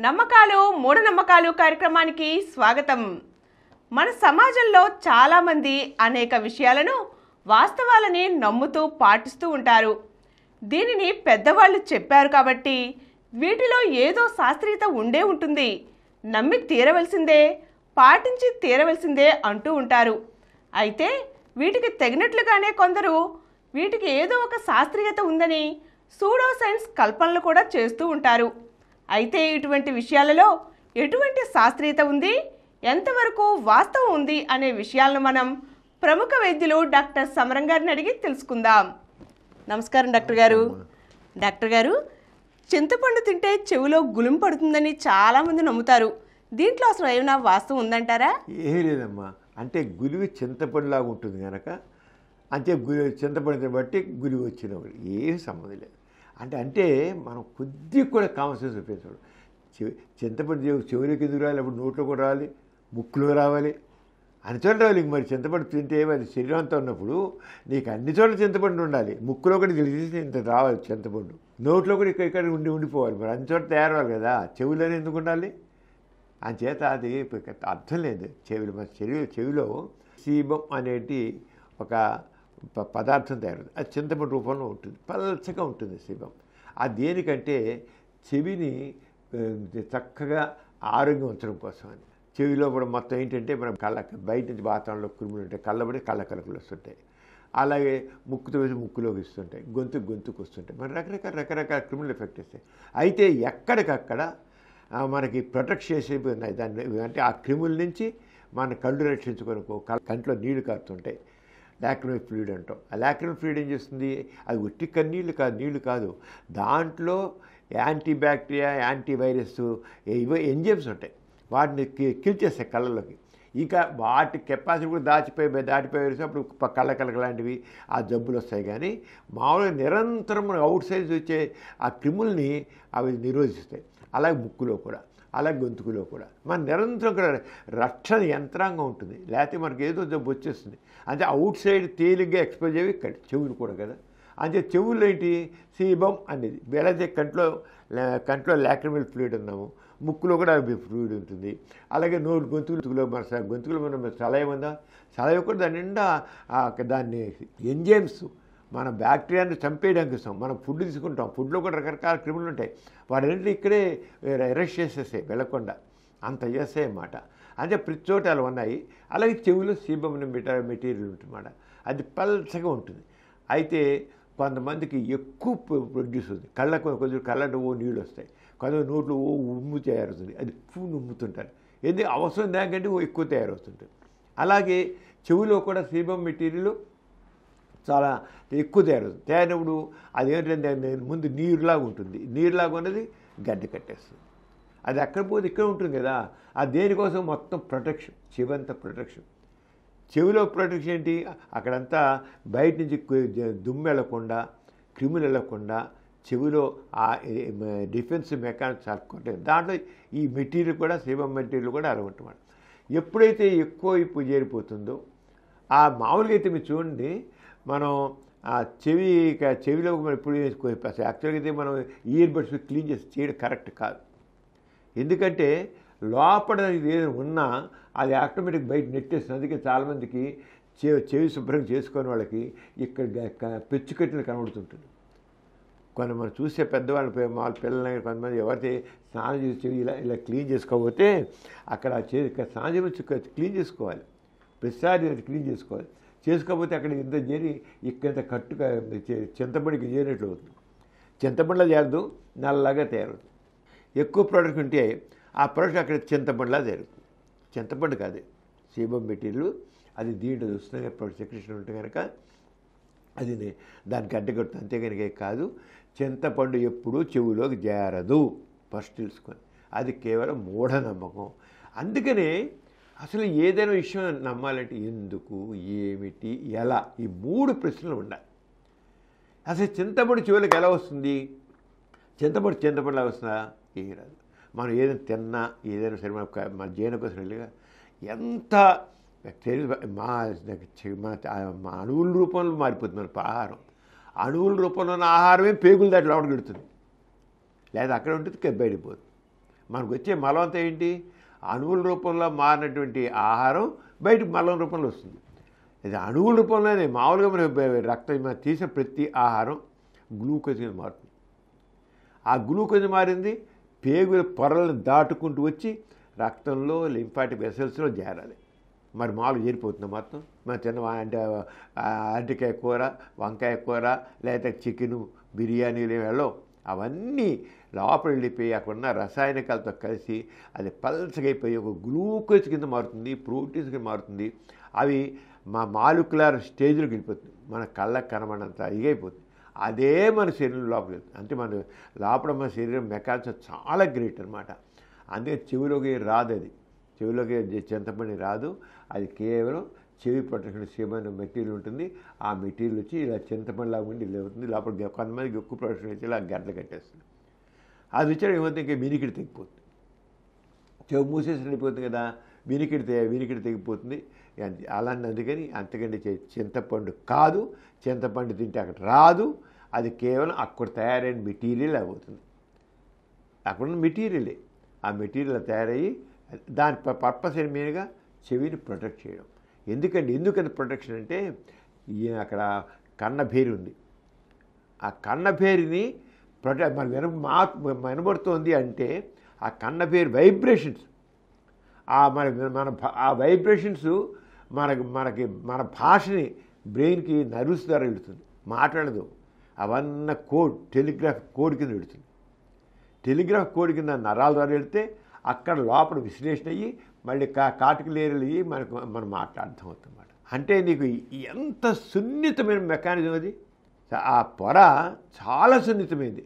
నమ్మకాలు మూఢనమ్మకాలు కార్యక్రమానికి స్వాగతం. మన సమాజంలో చాలామంది అనేక విషయాలను వాస్తవాలని నమ్ముతూ పాటిస్తూ ఉంటారు. దీనిని పెద్దవాళ్ళు చెప్పారు కాబట్టి వీటిలో ఏదో శాస్త్రీయత ఉండే ఉంటుంది, నమ్మి తీరవలసిందే, పాటించి తీరవలసిందే అంటూ ఉంటారు. అయితే వీటికి తగినట్లుగానే కొందరు వీటికి ఏదో ఒక శాస్త్రీయత ఉందని సూడో సైన్స్ కల్పనలు కూడా చేస్తూ ఉంటారు. అయితే ఇటువంటి విషయాలలో ఎటువంటి శాస్త్రీయత ఉంది, ఎంతవరకు వాస్తవం ఉంది అనే విషయాలను మనం ప్రముఖ వైద్యులు డాక్టర్ సమరం గారిని అడిగి తెలుసుకుందాం. నమస్కారం డాక్టర్ గారు. డాక్టర్ గారు, చింతపండు తింటే చెవిలో గులుం పడుతుందని చాలామంది నమ్ముతారు. దీంట్లో అసలు ఏమైనా వాస్తవం ఉందంటారా? ఏ లేదమ్మా, అంటే గులివి చింతపండులాగా ఉంటుంది కనుక అంటే చింతపండుని బట్టి గులివి వచ్చినప్పుడు ఏం సంబంధం లేదు. అంటే మనం కొద్దిగా కూడా కామన్ సెన్స్ ఉపయోగించాడు. చింతపండు చెవులోకి ఎందుకు రావాలి, అప్పుడు నోట్లో కూడా రావాలి, ముక్కులో రావాలి, అన్ని చోట్ల రావాలి. మరి చింతపండు తింటే అది శరీరం అంతా ఉన్నప్పుడు నీకు అన్ని చోట్ల చింతపండు ఉండాలి. ముక్కులో కూడా తెలిసి ఇంత రావాలి చింతపండు, నోట్లో కూడా ఇక్కడ ఉండిపోవాలి. మరి అన్ని చోట్ల తయారవ్వాలి కదా, చెవులోనే ఎందుకు ఉండాలి? అంచేత అది అర్థం లేదు. మన చెవిలో సీబం అనేది ఒక పదార్థం తయారు, అది చింతపండు రూపంలో ఉంటుంది, పల్చగా ఉంటుంది సీబం. అది దేనికంటే చెవిని చక్కగా ఆరోగ్యం ఉంచడం కోసం అని. చెవిలో కూడా మొత్తం ఏంటంటే మనం బయట నుంచి వాతావరణంలో క్రిములు ఉంటాయి, కళ్ళబడి కళ్ళకలకలు వస్తుంటాయి, అలాగే ముక్కుతో వేసి ముక్కులోకి ఇస్తుంటాయి, గొంతుకు వస్తుంటాయి, మరి రకరకాల క్రిములు ఎఫెక్ట్ ఇస్తాయి. అయితే ఎక్కడికక్కడ మనకి ప్రొటెక్ట్ చేసేవి ఉన్నాయి దాన్ని. అంటే ఆ క్రిముల నుంచి మన కళ్ళు రక్షించుకొనుకో కంట్లో నీళ్లు కారుతుంటాయి, లాక్రిమల్ ఫ్లూయిడ్ అంటాం. ఆ లాక్రిమల్ ఫ్లూయిడ్ ఏం చేస్తుంది? అది ఒట్టి నీళ్లు కాదు, దాంట్లో యాంటీ బ్యాక్టీరియా, యాంటీవైరస్, ఇవో ఎంజైమ్స్ ఉంటాయి, వాటిని కిల్ చేస్తాయి కళ్ళలోకి. ఇంకా వాటి కెపాసిటీ కూడా దాటిపోయి అప్పుడు కళ్ళ లాంటివి ఆ జబ్బులు వస్తాయి. కానీ మామూలుగా నిరంతరం అవుట్ సైడ్ వచ్చే ఆ క్రిముల్ని అవి నిరోధిస్తాయి. అలాగే ముక్కులో కూడా, అలాగే గొంతుకులో కూడా మన నిరంతరం కూడా రక్షణ యంత్రాంగం ఉంటుంది. లేకపోతే మనకి ఏదో జబ్బు వచ్చేస్తుంది. అంటే అవుట్ సైడ్ తేలిగ్గా ఎక్స్పోజ్ అయ్యి ఇక్కడ చెవులు కూడా కదా. అంటే చెవుల్లో ఏంటి సీబం అనేది వేలైతే కంట్లో లాక్రిమల్ ఫ్లూయిడ్ అన్నాము, ముక్కులో కూడా ఫ్లూయిడ్ ఉంటుంది. అలాగే గొంతుకులో మన సలైవ ఉందా, సలైవ కూడా దాని నిండా దాన్ని ఎంజైమ్స్ మన బ్యాక్టీరియాని చంపేయడానికి ఇస్తాం. మనం ఫుడ్ తీసుకుంటాం, ఫుడ్లో కూడా రకరకాల క్రిములు ఉంటాయి, వాటిని ఇక్కడే అరెస్ట్ చేసేస్తాయి, వెళ్ళకుండా అంత చేస్తాయి అన్నమాట. అంటే ప్రతి చోట అలా ఉన్నాయి. అలాగే చెవిలో సీబం మెటీరియల్ ఉంటుందన్నమాట, అది పల్చగా ఉంటుంది. అయితే కొంతమందికి ఎక్కువ ప్రొడ్యూస్ అవుతుంది, కళ్ళలో నీళ్ళు వస్తాయి, కొంతమంది నోట్లో ఉమ్ము తయారవుతుంది, అది పూను ఉమ్ముతుంటారు. ఎందుకు అవసరం దానికంటే ఎక్కువ తయారవుతుంటుంది. అలాగే చెవిలో కూడా సీబం మెటీరియల్ చాలా ఎక్కువ తయారైనప్పుడు అది ఏంటంటే ముందు నీరులాగా ఉంటుంది, నీరులాగా ఉన్నది గడ్డ కట్టేస్తుంది. అది అక్కడ పోతే ఇక్కడ ఉంటుంది కదా. అది దేనికోసం? మొత్తం ప్రొటెక్షన్, చెవంతా ప్రొటెక్షన్. చెవిలో ప్రొటెక్షన్ ఏంటి? అక్కడంతా బయట నుంచి దుమ్ము వెళ్ళకుండా, క్రిములు వెళ్ళకుండా చెవిలో ఆ డిఫెన్స్ మెకానిక్స్ చాలా. దాంట్లో ఈ మెటీరియల్ కూడా, సీబం మెటీరియల్ కూడా అలా ఉంటుంది. ఎప్పుడైతే ఎక్కువ చేరిపోతుందో ఆ మామూలుగా అయితే మీరు చూడండి, మనం ఆ చెవిలో మనం ఎప్పుడు యాక్చువల్గా అయితే మనం ఇయర్ బడ్స్ క్లీన్ చేయడం కరెక్ట్ కాదు. ఎందుకంటే లోపల ఏదైనా ఉన్నా అది ఆటోమేటిక్ బయట నెట్టేస్తుంది. అందుకే చాలామందికి చెవి శుభ్రం చేసుకునే వాళ్ళకి ఇక్కడ పెచ్చుకట్టిన కనబడుతుంటుంది. మనం చూసే పెద్దవాళ్ళ పిల్లలని కొంతమంది ఎవరైతే స్నానం చేసి చెవి ఇలా క్లీన్ చేసుకోకపోతే అక్కడ స్నానం చేసి క్లీన్ చేసుకోవాలి, ప్రతిసారి క్లీన్ చేసుకోకపోతే అక్కడ ఇంత చేరి ఇక్కడ కట్టుగా చింతపండుకి చేరినట్లు అవుతుంది. చింతపండులా చేరదు, నల్లగా తయారవుతుంది. ఎక్కువ ప్రోడక్ట్ ఉంటే ఆ ప్రోడక్ట్ అక్కడ చింతపండులా తయారవుతుంది. చింతపండు కాదు, సీబం మెటీరియల్. అది దీంట్లో చూస్తున్న సెక్రెషన్ ఉంటే కనుక అది దానికి గడ్డ కడుతుంది, అంతే కనుక కాదు. చింతపండు ఎప్పుడూ చెవులోకి చేరదు, ఫస్ట్ తెలుసుకొని. అది కేవలం మూఢనమ్మకం. అందుకనే అసలు ఏదైనా విషయం నమ్మాలంటే ఎందుకు, ఏమిటి, ఎలా, ఈ 3 ప్రశ్నలు ఉండాలి. అసలు చింతపండు చెవులకు ఎలా వస్తుంది? చింతపండులా వస్తుందా? ఏం రాదు. మనం ఏదైనా తిన్నా, ఏదైనా సరే మన జీవన కోసం వెళ్ళగా ఎంత మా అణువుల రూపంలో మారిపోతుంది మన ఆహారం. అణువుల రూపంలో ఉన్న ఆహారమే పేగులు దాటి లోపలికి వెళుతుంది, లేదా అక్కడ ఉంటుంది బయటపోతుంది. మనకు వచ్చే మలం అంతా ఏంటి? అణువుల రూపంలో మారినటువంటి ఆహారం బయటకు మలం రూపంలో వస్తుంది. ఇది అణువుల రూపంలోనే మామూలుగా మన రక్తం మనం తీసిన ప్రతి ఆహారం గ్లూకోజ్ కింద మారుతుంది. ఆ గ్లూకోజ్ మారింది పేగుల పొరలను దాటుకుంటూ వచ్చి రక్తంలో లింఫాటిక్ వెసల్స్లో చేరాలి. మరి మామూలుగా చేరిపోతుంది మొత్తం. మన తిన్న అంటే అరటికాయ కూర, వంకాయ కూర, లేకపోతే చికెను, బిర్యానీలు వెళ్ళవు. అవన్నీ లోపల వెళ్ళిపోయి అక్కడున్న రసాయనికాలతో కలిసి అది పల్చగైపోయి ఒక గ్లూకోజ్ కింద మారుతుంది, ప్రోటీన్స్ కింద మారుతుంది. అవి మా మాలిక్యులర్ స్టేజ్లోకి వెళ్ళిపోతుంది. మన కళ్ళకు కనబడినంత ఇగైపోతుంది. అదే మన శరీరం లోపల అంటే మన లోపల మన శరీరం మెకానిజం చాలా గ్రేట్ అనమాట. అందుకే చెవిలోకి రాదు, అది చెవిలోకి చింతపండి రాదు. అది కేవలం చెవి ప్రొటెక్షన్ చేయమని మెటీరియల్ ఉంటుంది. ఆ మెటీరియల్ వచ్చి ఇలా చింతపండిలాగా ఉండి ఇలా అవుతుంది. లోపల కొంతమందికి ఎక్కువ ప్రొటెక్షన్ వచ్చి ఇలా గడ్డలు కట్టేస్తుంది. అది వచ్చాడు ఏమవుతుంది, ఇంకా వినికిడి తెగిపోతుంది. చెవి మూసేసి వెళ్ళిపోతుంది కదా, వినికిడి తెగిపోతుంది. అలాంటి అందుకని అంతకంటే చింతపండు కాదు, చింతపండు తింటే అక్కడ రాదు. అది కేవలం అక్కడ తయారైన మెటీరియల్ అవుతుంది. అక్కడున్న మెటీరియలే ఆ మెటీరియల్ తయారయ్యి దాని పర్పస్ మీదుగా చెవిని ప్రొటెక్ట్ చేయడం. ఎందుకని ప్రొటెక్షన్ అంటే అక్కడ కన్నభేరి ఉంది. ఆ కన్నభేరిని మన వినబడుతోంది అంటే ఆ కన్నభేరి వైబ్రేషన్స్ ఆ వైబ్రేషన్స్ మన భాషని బ్రెయిన్కి నర్వ్స్ ద్వారా వెళుతుంది. మాట్లాడదు. అవన్నీ టెలిగ్రాఫ్ కోడ్ కింద వెళుతుంది. టెలిగ్రాఫ్ కోడ్ కింద నరాల ద్వారా వెళితే అక్కడ లోపల విశ్లేషణ అయ్యి మళ్ళీ కార్టికల్ ఏరియాలు అయ్యి మనం మాట్లాడటం అవుతుందన్నమాట. అంటే నీకు ఎంత సున్నితమైన మెకానిజం అది. ఆ పొర చాలా సున్నితమైంది.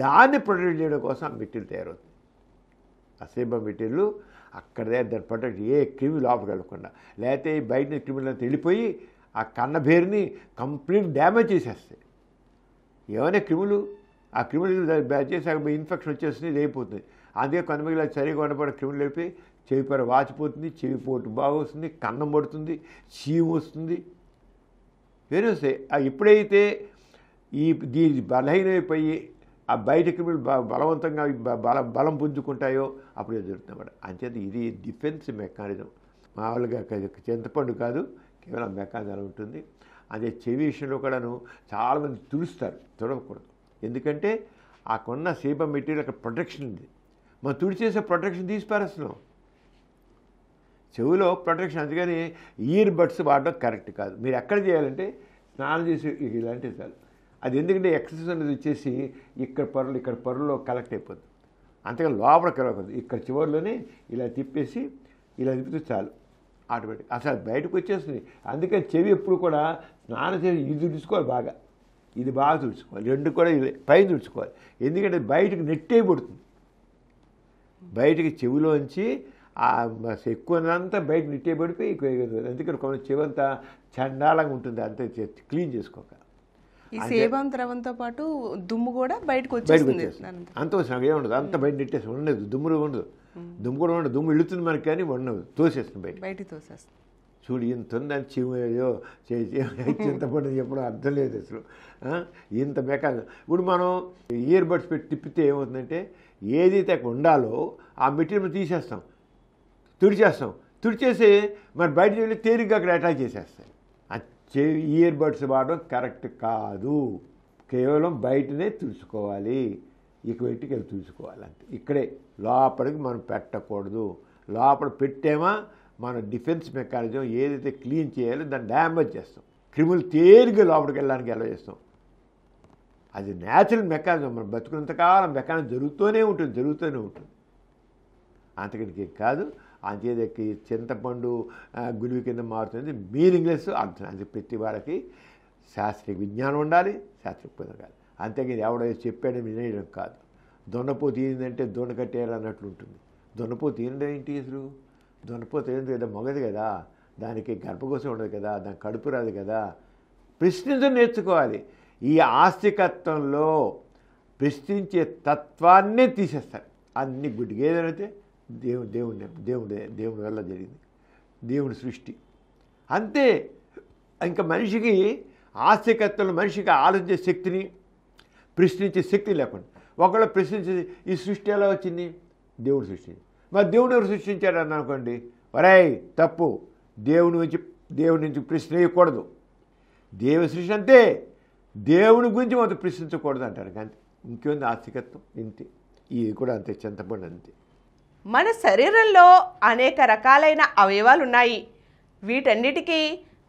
దాన్ని ప్రొటెక్ట్ చేయడం కోసం ఆ మెటీరియల్ తయారవుతుంది. అసేబ మెటీరియల్ అక్కడే దాన్ని ప్రొటెక్ట్ ఏ క్రిమి లోపలికి వెళ్ళకుండా, లేకపోతే బయట క్రిమిలంతా వెళ్ళిపోయి ఆ కన్నభేరిని కంప్లీట్ డ్యామేజ్ చేసేస్తాయి. ఏమైనా క్రిములు ఆ క్రిములు చేసాక ఇన్ఫెక్షన్ వచ్చేస్తుంది, ఇది అయిపోతుంది. అందుకే కొంతమంది సరిగా ఉండబడే క్రిములు వెళ్ళిపోయి చెవి పొర వాచిపోతుంది, చెవి పోటు బాగా వస్తుంది, కన్నం పడుతుంది, చీము వస్తుంది, వేరే వస్తాయి. ఎప్పుడైతే దీని బలహీనమైపోయి ఆ బయట క్రిములు బలవంతంగా బలం పుంజుకుంటాయో అప్పుడు ఇది జరుగుతుంది అన్నమాట. అంచేత ఇది డిఫెన్స్ మెకానిజం. మామూలుగా చింతపండు కాదు, కేవలం మెకానిజం ఉంటుంది. అదే చెవి విషయంలో కూడాను చాలామంది తుడవకూడదు. ఎందుకంటే ఆ కొన్న సేబ మెటీరియల్ అక్కడ ప్రొటెక్షన్ ఉంది. మనం తుడిచేసే ప్రొటెక్షన్ తీసి పారేస్తున్నాం. చెవిలో ప్రొటెక్షన్, అందుకని ఇయర్ బడ్స్ వాడడం కరెక్ట్ కాదు. మీరు ఎక్కడ చేయాలంటే స్నానం చేసి ఇలాంటివి చాలు. అది ఎందుకంటే ఎక్సర్సైజ్ అనేది వచ్చేసి ఇక్కడ పొరలో కలెక్ట్ అయిపోతుంది. అంతగా లోపల కలగదు. ఇక్కడ చివరిలోనే ఇలా తిప్పేసి ఇలా తిప్పితే చాలు, ఆటోమేటిక్ అసలు బయటకు వచ్చేస్తుంది. అందుకని చెవి ఎప్పుడు కూడా స్నానం చేసి ఇది తుడుచుకోవాలి, ఇది బాగా తుడుచుకోవాలి, రెండు కూడా పైన తుడుచుకోవాలి. ఎందుకంటే బయటకు నెట్టేయబడుతుంది. బయటికి చెవిలోంచి ఎక్కువనంతా బయట నెట్టేయబడిపోయి అందుకని కొంత చెవి అంతా చండాలంగా ఉంటుంది. అంతే క్లీన్ చేసుకోక. ఈ సేబం ద్రవంతో పాటు దుమ్ము కూడా బయటకు వచ్చేస్తుంది. అంత వచ్చినాక ఏముండదు, అంత బయట నెట్టేసి ఉండదు. దుమ్ము ఉండదు, దుమ్ము కూడా ఉండదు. దుమ్ము ఇళ్ళుతుంది మనకి కానీ ఉండదు, తోసేస్తుంది బయట తోసేస్తుంది. చూడు ఇంత ఉందని చెవియో చింతపండు చెప్పడం అర్థం లేదు అసలు. ఇంత మెకానిజం. ఇప్పుడు మనం ఇయర్ బడ్స్ పెట్టి తిప్పితే ఏమవుతుందంటే ఏదైతే అక్కడ ఉండాలో ఆ మెటీరియల్ తీసేస్తాం, తుడిచేసి మరి బయట వెళ్ళి తేలిగ్గా అక్కడ అటాచ్ చేసేస్తాయి. ఇయర్ బడ్స్ వాడడం కరెక్ట్ కాదు. కేవలం బయటనే తుడుచుకోవాలి, ఇక పెట్టుకు వెళ్ళి తుడుచుకోవాలి అంతే. ఇక్కడే లోపలికి మనం పెట్టకూడదు. లోపల పెట్టేమా మన డిఫెన్స్ మెకానిజం ఏదైతే క్లీన్ చేయాలో దాన్ని డ్యామేజ్ చేస్తాం. క్రిములు తేలిగ్గా లోపలికి వెళ్ళడానికి ఎలా చేస్తాం. అది న్యాచురల్ మెకానిజం. మనం బతుకున్నంతకాలం మెకానిజం జరుగుతూనే ఉంటుంది. అంతకనికి కాదు. అంతేదకి చింతపండు గులివి కింద మారుతుంది, మీనింగ్లెస్ అర్థం. అది ప్రతి వారికి శాస్త్రీయ విజ్ఞానం ఉండాలి, శాస్త్రీయ పొందాలి. అంతేగాని ఎవడో చెప్పాడని వినేయడం కాదు. దొన్నపోతు తీరిందంటే దొండ కట్టేయాలి అన్నట్లు ఉంటుంది. దొన్నపోతు తీరడం ఏంటి అసలు? దొన్నపోతు ఏంటి కదా, మొగది కదా, దానికి గర్భకోశం ఉండదు కదా, దానికి కడుపు రాదు కదా. ప్రశ్నించడం నేర్చుకోవాలి. ఈ ఆస్తికత్వంలో ప్రశ్నించే తత్వాన్నే తీసేస్తారు. అన్ని గుడ్డిగా ఏదైతే దేవుడి వల్ల జరిగింది, దేవుడి సృష్టి అంతే. ఇంకా మనిషికి ఆస్తికత్వంలో మనిషికి ఆలోచించే శక్తిని, ప్రశ్నించే శక్తి లేకుండా ఒకళ్ళు ప్రశ్నించే ఈ సృష్టి ఎలా వచ్చింది, దేవుడు సృష్టించి. మరి దేవుడు ఎవరు సృష్టించాడు అని అనుకోండి, వరాయ్ తప్పు, దేవుడి నుంచి ప్రశ్న వేయకూడదు. దేవ సృష్టి అంతే, దేవుని గురించి మొత్తం ప్రశ్నించకూడదు అంటారు. కానీ ఇంకేంది ఆస్తికత్వం ఇంతే. ఇది కూడా అంతే, చింతపండు అంతే. మన శరీరంలో అనేక రకాలైన అవయవాలు ఉన్నాయి. వీటన్నిటికీ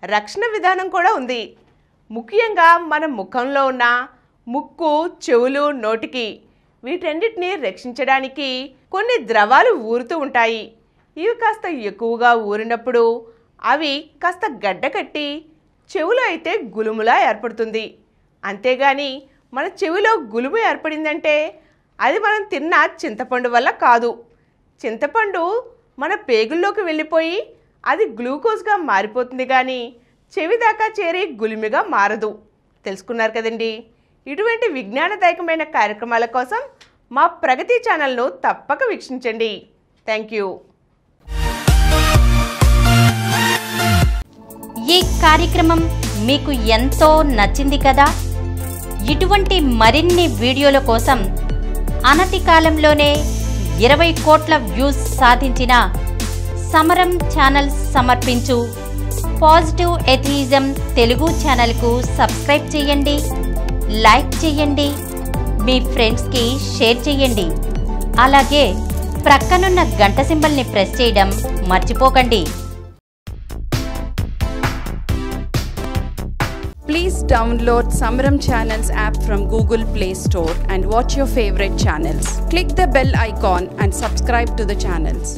రక్షణ విధానం కూడా ఉంది. ముఖ్యంగా మన ముఖంలో ఉన్న ముక్కు, చెవులు, నోటికి వీటన్నిటిని రక్షించడానికి కొన్ని ద్రవాలు ఊరుతూ ఉంటాయి. ఇవి కాస్త ఎక్కువగా ఊరినప్పుడు అవి కాస్త గడ్డకట్టి చెవులో అయితే గులుములా ఏర్పడుతుంది. అంతేగాని మన చెవిలో గులుము ఏర్పడిందంటే అది మనం తిన్న చింతపండు వల్ల కాదు. చింతపండు మన పేగుల్లోకి వెళ్ళిపోయి అది గ్లూకోజ్గా మారిపోతుంది, కానీ చెవి దాకా చేరి గులిమిగా మారదు. తెలుసుకున్నారు కదండి. ఇటువంటి విజ్ఞానదాయకమైన కార్యక్రమాల కోసం మా ప్రగతి ఛానల్ను తప్పక వీక్షించండి. Thank you. ఈ కార్యక్రమం మీకు ఎంతో నచ్చింది కదా. ఇటువంటి మరిన్ని వీడియోల కోసం అనతి కాలంలోనే 20 కోట్ల వ్యూస్ సాధించిన సమరం ఛానల్ సమర్పించు పాజిటివ్ ఎథియిజం తెలుగు ఛానల్కు సబ్స్క్రైబ్ చేయండి, లైక్ చేయండి, మీ ఫ్రెండ్స్కి షేర్ చేయండి. అలాగే ప్రక్కనున్న గంట సింబల్ని ప్రెస్ చేయడం మర్చిపోకండి. Please download Samaram Channels app from Google Play Store and watch your favorite channels. Click the bell icon and subscribe to the channels.